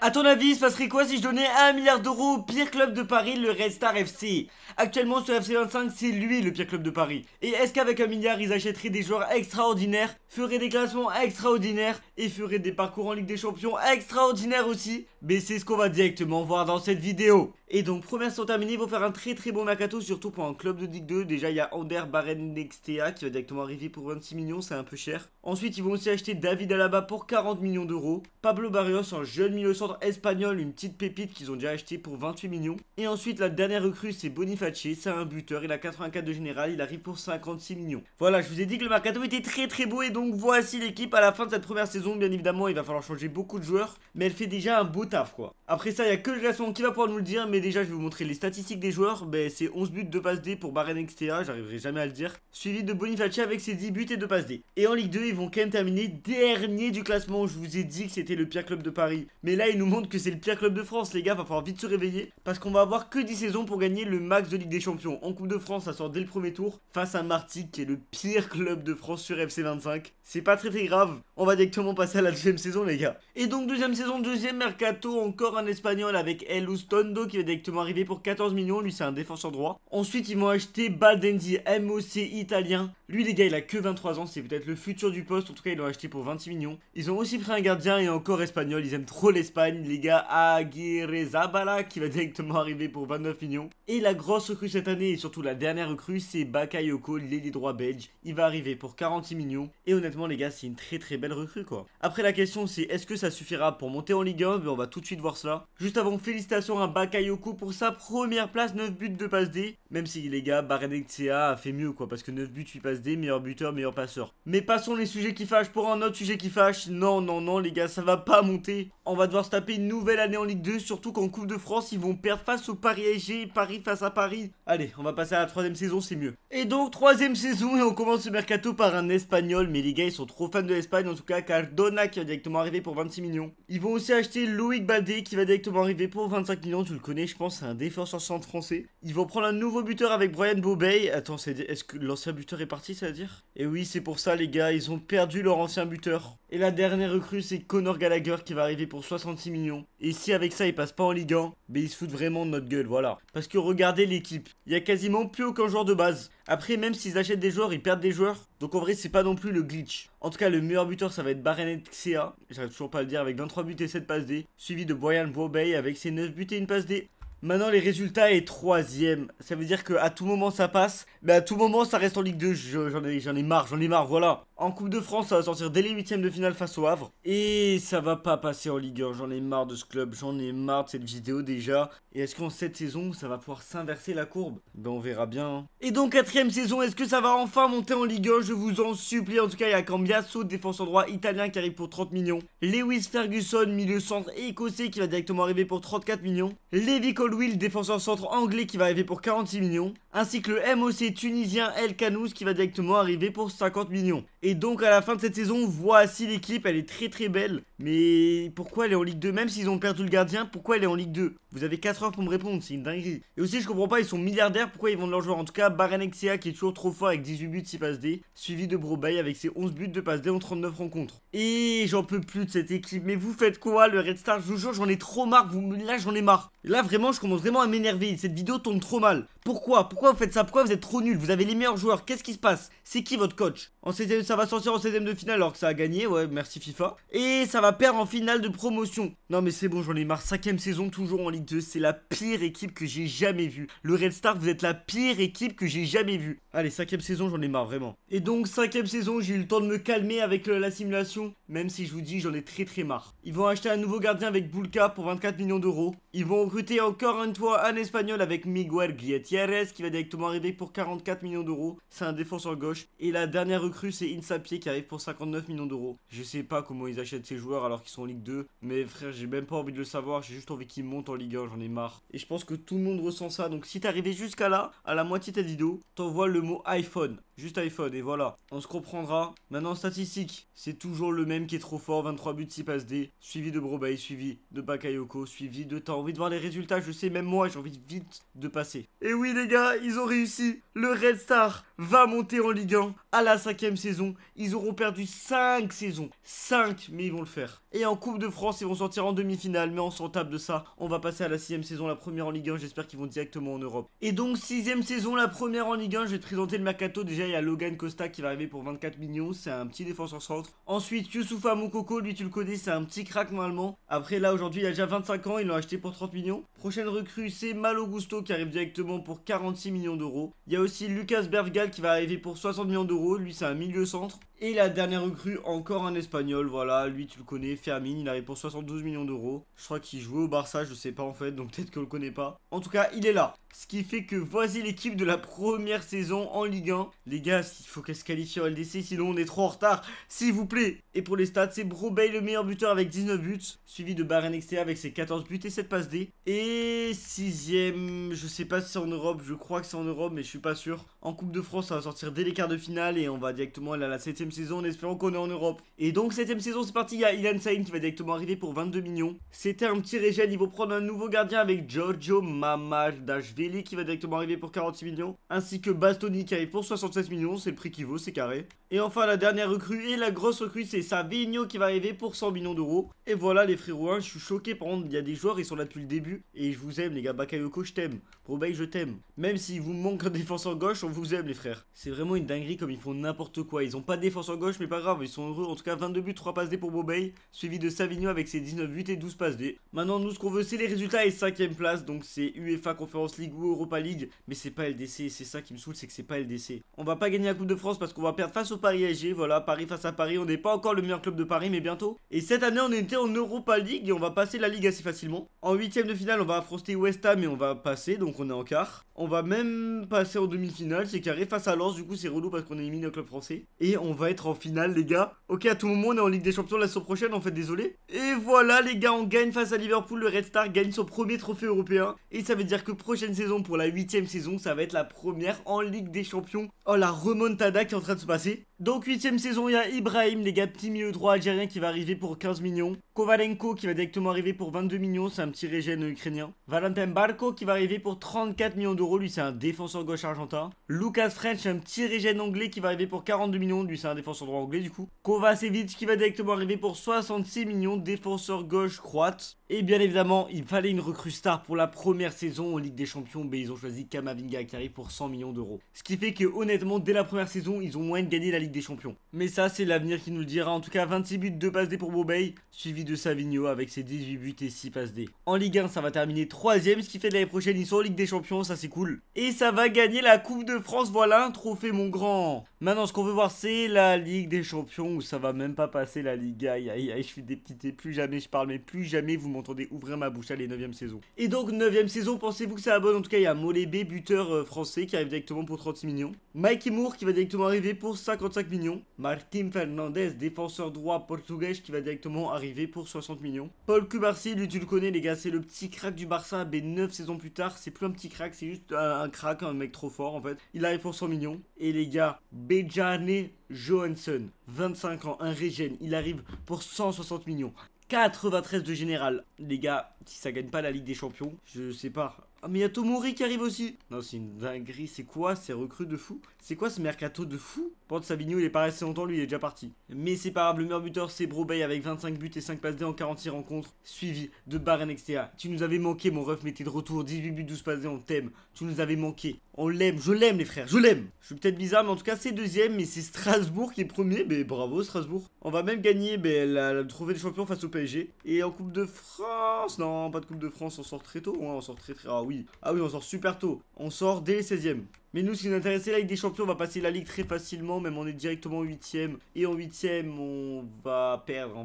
A ton avis, il se passerait quoi si je donnais 1 milliard d'euros au pire club de Paris, le Red Star FC? Actuellement sur FC25, c'est lui le pire club de Paris. Et est-ce qu'avec 1 milliard, ils achèteraient des joueurs extraordinaires, feraient des classements extraordinaires et feraient des parcours en Ligue des Champions extraordinaires aussi? Mais c'est ce qu'on va directement voir dans cette vidéo. Et donc, première saison terminée, ils vont faire un très bon mercato, surtout pour un club de Ligue 2. Déjà, il y a Ander Barrenechea qui va directement arriver pour 26 millions, c'est un peu cher. Ensuite, ils vont aussi acheter David Alaba pour 40 millions d'euros. Pablo Barrios, un jeune milieu centre espagnol, une petite pépite qu'ils ont déjà acheté pour 28 millions. Et ensuite, la dernière recrue, c'est Boniface, c'est un buteur, il a 84 de général, il arrive pour 56 millions. Voilà, je vous ai dit que le mercato était très beau et donc voici l'équipe à la fin de cette première saison. Bien évidemment, il va falloir changer beaucoup de joueurs, mais elle fait déjà un beau taf quoi. Après ça, il n'y a que le classement qui va pouvoir nous le dire, mais déjà, je vais vous montrer les statistiques des joueurs. Ben, c'est 11 buts, 2 passes D pour Barrenechea, j'arriverai jamais à le dire. Suivi de Boniface avec ses 10 buts et 2 passes D. Et en Ligue 2, ils vont quand même terminer dernier du classement. Je vous ai dit que c'était le pire club de Paris. Mais là, ils nous montrent que c'est le pire club de France, les gars. Va falloir vite se réveiller parce qu'on va avoir que 10 saisons pour gagner le max de Ligue des Champions. En Coupe de France, ça sort dès le premier tour face à Martigues, qui est le pire club de France sur FC25. C'est pas très grave. On va directement passer à la deuxième saison, les gars. Et donc, deuxième saison, deuxième mercato, encore un espagnol avec El Ustondo qui va directement arriver pour 14 millions. Lui, c'est un défenseur droit. Ensuite, ils vont acheter Baldendi, MOC italien. Lui, les gars, il a que 23 ans. C'est peut-être le futur du poste. En tout cas, ils l'ont acheté pour 26 millions. Ils ont aussi pris un gardien et encore espagnol. Ils aiment trop l'Espagne. Les gars, Aguirrezabala qui va directement arriver pour 29 millions. Et la grosse recrue cette année et surtout la dernière recrue, c'est Bakayoko, l'ailier droit belge. Il va arriver pour 46 millions. Et honnêtement, les gars, c'est une très belle recrue, quoi. Après, la question, c'est est-ce que ça suffira pour monter en Ligue 1? Ben, on va tout de suite voir cela. Juste avant, félicitations à Bakayoko pour sa première place, 9 buts de passe D. Même si, les gars, Barrenechea a fait mieux, quoi. Parce que 9 buts, 8 passes D, meilleur buteur, meilleur passeur. Mais passons les sujets qui fâchent pour un autre sujet qui fâche. Non, les gars, ça va pas monter. On va devoir se taper une nouvelle année en Ligue 2, surtout qu'en Coupe de France, ils vont perdre face au Paris SG, Paris face à Paris. Allez, on va passer à la troisième saison, c'est mieux. Et donc, troisième saison, et on commence ce mercato par un espagnol. Mais les gars, ils sont trop fans de l'Espagne, en tout cas, Cardona qui va directement arriver pour 26 millions. Ils vont aussi acheter Loïc Baldé qui va directement arriver pour 25 millions. Tu le connais, je pense, c'est un défenseur centre français. Ils vont prendre un nouveau buteur avec Brian Bobey. Attends, est-ce que l'ancien buteur est parti, ça veut dire? Et oui, c'est pour ça, les gars, ils ont perdu leur ancien buteur. Et la dernière recrue, c'est Conor Gallagher qui va arriver pour 66 millions. Et si avec ça, ils passent pas en Ligue 1, mais ils se foutent vraiment de notre gueule, voilà. Parce que regardez l'équipe, il y a quasiment plus aucun joueur de base. Après, même s'ils achètent des joueurs, ils perdent des joueurs. Donc en vrai, c'est pas non plus le glitch. En tout cas, le meilleur buteur, ça va être Barrenechea. J'arrive toujours pas à le dire, avec 23 buts et 7 passes D. Suivi de Brian Bobey avec ses 9 buts et une passe D. Maintenant, les résultats est troisième. Ça veut dire qu'à tout moment, ça passe. Mais à tout moment, ça reste en Ligue 2. J'en ai marre, voilà. En Coupe de France, ça va sortir dès les huitièmes de finale face au Havre. Et ça va pas passer en Ligue 1. J'en ai marre de ce club. J'en ai marre de cette vidéo déjà. Et est-ce qu'en cette saison, ça va pouvoir s'inverser la courbe? Ben, on verra bien. Hein. Et donc, quatrième saison, est-ce que ça va enfin monter en Ligue 1? Je vous en supplie. En tout cas, il y a Cambiasso, défenseur droit italien qui arrive pour 30 millions. Lewis Ferguson, milieu centre écossais qui va directement arriver pour 34 millions. Levi Colwill, défenseur centre anglais qui va arriver pour 46 millions. Ainsi que le MOC tunisien El Kanouz qui va directement arriver pour 50 millions. Et donc à la fin de cette saison, voici l'équipe, elle est très belle. Mais pourquoi elle est en Ligue 2? Même s'ils ont perdu le gardien, pourquoi elle est en Ligue 2? Vous avez 4 heures pour me répondre, c'est une dinguerie. Et aussi je comprends pas, ils sont milliardaires, pourquoi ils vendent leurs joueurs? En tout cas, Barrenechea qui est toujours trop fort avec 18 buts, 6 passes D. Suivi de Brobey avec ses 11 buts de passes D en 39 rencontres. Et j'en peux plus de cette équipe. Mais vous faites quoi, le Red Star? Je vous jure, j'en ai trop marre. Là, j'en ai marre. Là, vraiment, je commence vraiment à m'énerver. Cette vidéo tombe trop mal. Pourquoi vous faites ça? Pourquoi vous êtes trop nuls? Vous avez les meilleurs joueurs. Qu'est-ce qui se passe? C'est qui votre coach? En 16e, ça va sortir en 16e de finale alors que ça a gagné. Ouais, merci FIFA. Et ça va perdre en finale de promotion. Non, mais c'est bon, j'en ai marre. 5e saison, toujours en Ligue 2. C'est la pire équipe que j'ai jamais vue. Le Red Star, vous êtes la pire équipe que j'ai jamais vue. Allez, 5e saison, j'en ai marre, vraiment. Et donc, 5e saison, j'ai eu le temps de me calmer avec la simulation. Même si je vous dis, j'en ai très marre. Ils vont acheter un nouveau gardien avec Bulka pour 24 millions d'euros. Ils vont recruter encore une fois un espagnol avec Miguel Gutiérrez qui va directement arriver pour 44 millions d'euros. C'est un défenseur gauche. Et la dernière recrue, c'est Insapié qui arrive pour 59 millions d'euros. Je sais pas comment ils achètent ces joueurs alors qu'ils sont en Ligue 2. Mais frère, j'ai même pas envie de le savoir. J'ai juste envie qu'ils montent en Ligue 1. J'en ai marre. Et je pense que tout le monde ressent ça. Donc si t'es arrivé jusqu'à là, à la moitié de ta vidéo, t'envoies le mot iPhone. Juste iPhone, et voilà. On se comprendra. Maintenant, statistiques. C'est toujours le même qui est trop fort. 23 buts, 6 passes D. Suivi de Brobey, suivi de Bakayoko, suivi de... T'as envie de voir les résultats, je sais, même moi, j'ai envie vite de passer. Et oui, les gars, ils ont réussi. Le Red Star va monter en Ligue 1 à la 5e saison. Ils auront perdu 5 saisons. 5, mais ils vont le faire. Et en Coupe de France, ils vont sortir en demi-finale, mais on s'en tape de ça. On va passer à la 6e saison, la première en Ligue 1. J'espère qu'ils vont directement en Europe. Et donc, 6e saison, la première en Ligue 1. Je vais te présenter le mercato. Déjà, il y a Logan Costa qui va arriver pour 24 millions. C'est un petit défenseur centre. Ensuite, Youssoufa Moukoko, lui, tu le connais, c'est un petit crack normalement. Après, là, aujourd'hui, il a déjà 25 ans. Ils l'ont acheté pour 30 millions. Prochaine recrue, c'est Malo Gusto qui arrive directement pour 46 millions d'euros. Il y a aussi Lucas Bergval qui va arriver pour 60 millions d'euros. Lui, c'est un milieu centre. Et la dernière recrue, encore un espagnol, voilà, lui tu le connais, Fermin, il arrive pour 72 millions d'euros. Je crois qu'il jouait au Barça, je sais pas en fait, donc peut-être qu'on le connaît pas. En tout cas, il est là. Ce qui fait que voici l'équipe de la première saison en Ligue 1. Les gars, il faut qu'elle se qualifie en LDC, sinon on est trop en retard, s'il vous plaît. Et pour les stats, c'est Brobey le meilleur buteur avec 19 buts, suivi de Baren Extea avec ses 14 buts et 7 passes D. Et 6ème, je sais pas si c'est en Europe, je crois que c'est en Europe, mais je suis pas sûr. En Coupe de France, ça va sortir dès les quarts de finale et on va directement aller à la 7ème saison en espérant qu'on est en Europe. Et donc 7ème saison, c'est parti, il y a Ilan Saïn qui va directement arriver pour 22 millions. C'était un petit régène, ils vont prendre un nouveau gardien avec Giorgio Mamardashvili qui va directement arriver pour 46 millions. Ainsi que Bastoni qui arrive pour 67 millions, c'est le prix qu'il vaut, c'est carré. Et enfin la dernière recrue et la grosse recrue, c'est Savigno qui va arriver pour 100 millions d'euros. Et voilà les frérots, je suis choqué, par contre il y a des joueurs, ils sont là depuis le début. Et je vous aime les gars, Bakayoko je t'aime, Brobey je t'aime. Même s'il vous manque un défenseur gauche, on vous aime les frères. C'est vraiment une dinguerie comme ils font n'importe quoi. Ils ont pas de défenseur gauche mais pas grave, ils sont heureux. En tout cas 22 buts, 3 passes D pour Brobey, suivi de Savigno avec ses 19 buts et 12 passes D. Maintenant nous ce qu'on veut c'est les résultats et 5ème place. Donc c'est UEFA Conference League ou Europa League. Mais c'est pas LDC, c'est ça qui me saoule, c'est que c'est pas LDC. On va pas gagner la Coupe de France parce qu'on va perdre face au Paris SG. Voilà, Paris face à Paris, on n'est pas encore le meilleur club de Paris mais bientôt. Et cette année on était en Europa League et on va passer la Ligue assez facilement. En 8ème de finale on va affronter West Ham et on va passer, donc on est en quart. On va même passer en demi-finale, c'est carré face à Lens, du coup c'est relou parce qu'on est éliminé au club français. Et on va être en finale les gars. Ok, à tout moment on est en Ligue des Champions la saison prochaine, en fait désolé. Et voilà les gars, on gagne face à Liverpool, le Red Star gagne son premier trophée européen. Et ça veut dire que prochaine saison, pour la 8ème saison, ça va être la première en Ligue des Champions. Oh la remontada qui est en train de se passer. Donc 8ème saison, il y a Ibrahim, les gars, petit milieu droit algérien qui va arriver pour 15 millions. Kovalenko qui va directement arriver pour 22 millions, c'est un petit régène ukrainien. Valentin Barco qui va arriver pour 34 millions d'euros, lui c'est un défenseur gauche argentin. Lucas French, un petit régène anglais qui va arriver pour 42 millions, lui c'est un défenseur droit anglais du coup. Kovacevic qui va directement arriver pour 66 millions, défenseur gauche croate. Et bien évidemment, il fallait une recrue star pour la première saison en Ligue des Champions, mais ils ont choisi Kamavinga qui arrive pour 100 millions d'euros. Ce qui fait que honnêtement, dès la première saison, ils ont moyen de gagner la Ligue des Champions. Mais ça, c'est l'avenir qui nous le dira. En tout cas, 26 buts, 2 passes D pour Brobey, suivi de Savigno avec ses 18 buts et 6 passes D. En Ligue 1, ça va terminer 3ème, ce qui fait de l'année prochaine, ils sont en Ligue des Champions, ça c'est cool. Et ça va gagner la Coupe de France, voilà un trophée mon grand. Maintenant, ce qu'on veut voir, c'est la Ligue des Champions, où ça va même pas passer la Ligue. Aïe, aïe, aïe, je fais des petites, plus jamais je parle, mais plus jamais vous m'entendez ouvrir ma bouche. Allez, 9ème saison. Et donc, 9ème saison, pensez-vous que c'est la bonne? En tout cas, il y a Molébé, buteur français, qui arrive directement pour 36 millions. Mikey Moore, qui va directement arriver pour 55 millions. Martin Fernandez, défenseur droit portugais, qui va directement arriver pour 60 millions. Paul Cubarsí, lui, tu le connais, les gars, c'est le petit crack du Barça, mais 9 saisons plus tard, c'est plus un petit crack, c'est juste un crack, un mec trop fort, en fait. Il arrive pour 100 millions. Et les gars, Bejane Johansson, 25 ans, un régène, il arrive pour 160 millions. 93 de général. Les gars, si ça gagne pas la Ligue des Champions, je sais pas. Ah mais il y a Tomori qui arrive aussi. Non c'est une dinguerie, c'est quoi ces recrues de fou? C'est quoi ce mercato de fou? Pendant Savigno il est pas resté longtemps, lui il est déjà parti. Mais c'est pas grave, le meilleur buteur c'est Brobey avec 25 buts et 5 passes D en 46 rencontres. Suivi de Baren Extea. Tu nous avais manqué mon ref, mais t'es de retour, 18 buts, 12 passes D, on t'aime. Tu nous avais manqué. On l'aime, je l'aime les frères, je l'aime. Je suis peut-être bizarre mais en tout cas c'est deuxième, mais c'est Strasbourg qui est premier. Mais bravo Strasbourg. On va même gagner le trophée des champions face au PSG. Et en Coupe de France, non pas de Coupe de France, on sort très tôt. Ouais, on sort très. Ah oui, on sort super tôt. On sort dès les 16e. Mais nous, ce qui nous intéresse, c'est la Ligue des Champions. On va passer la Ligue très facilement. Même on est directement 8ème. Et en 8ème, on va perdre.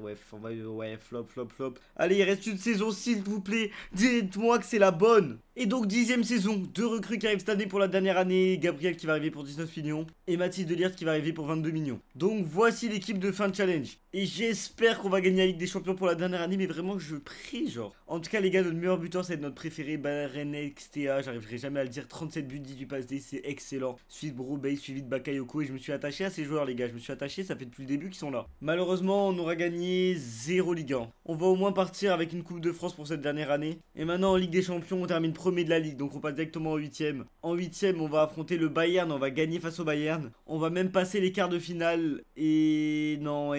Ouais, flop. Allez, il reste une saison, s'il vous plaît. Dites-moi que c'est la bonne. Et donc 10ème saison, 2 recrues qui arrivent cette année pour la dernière année, Gabriel qui va arriver pour 19 millions et Mathis Delirte qui va arriver pour 22 millions. Donc voici l'équipe de fin de challenge. Et j'espère qu'on va gagner la Ligue des Champions pour la dernière année, mais vraiment je prie genre. En tout cas les gars, notre meilleur buteur c'est notre préféré, Barenextea, j'arriverai jamais à le dire, 37 buts, 18 passes D, c'est excellent. Suivi de Broubey, suivi de Bakayoko et je me suis attaché à ces joueurs les gars, je me suis attaché, ça fait depuis le début qu'ils sont là. Malheureusement on aura gagné 0 Ligue 1. On va au moins partir avec une Coupe de France pour cette dernière année. Et maintenant en Ligue des Champions on termine premier de la Ligue, donc on passe directement en 8ème. En 8ème on va affronter le Bayern, on va gagner face au Bayern. On va même passer les quarts de finale et non,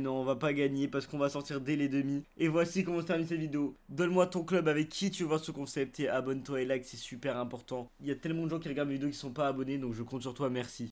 on va pas gagner parce qu'on va sortir dès les demi. Et voici comment se termine cette vidéo. Donne-moi ton club avec qui tu veux voir ce concept et abonne-toi et like, c'est super important. Il y a tellement de gens qui regardent mes vidéos qui sont pas abonnés, donc je compte sur toi, merci.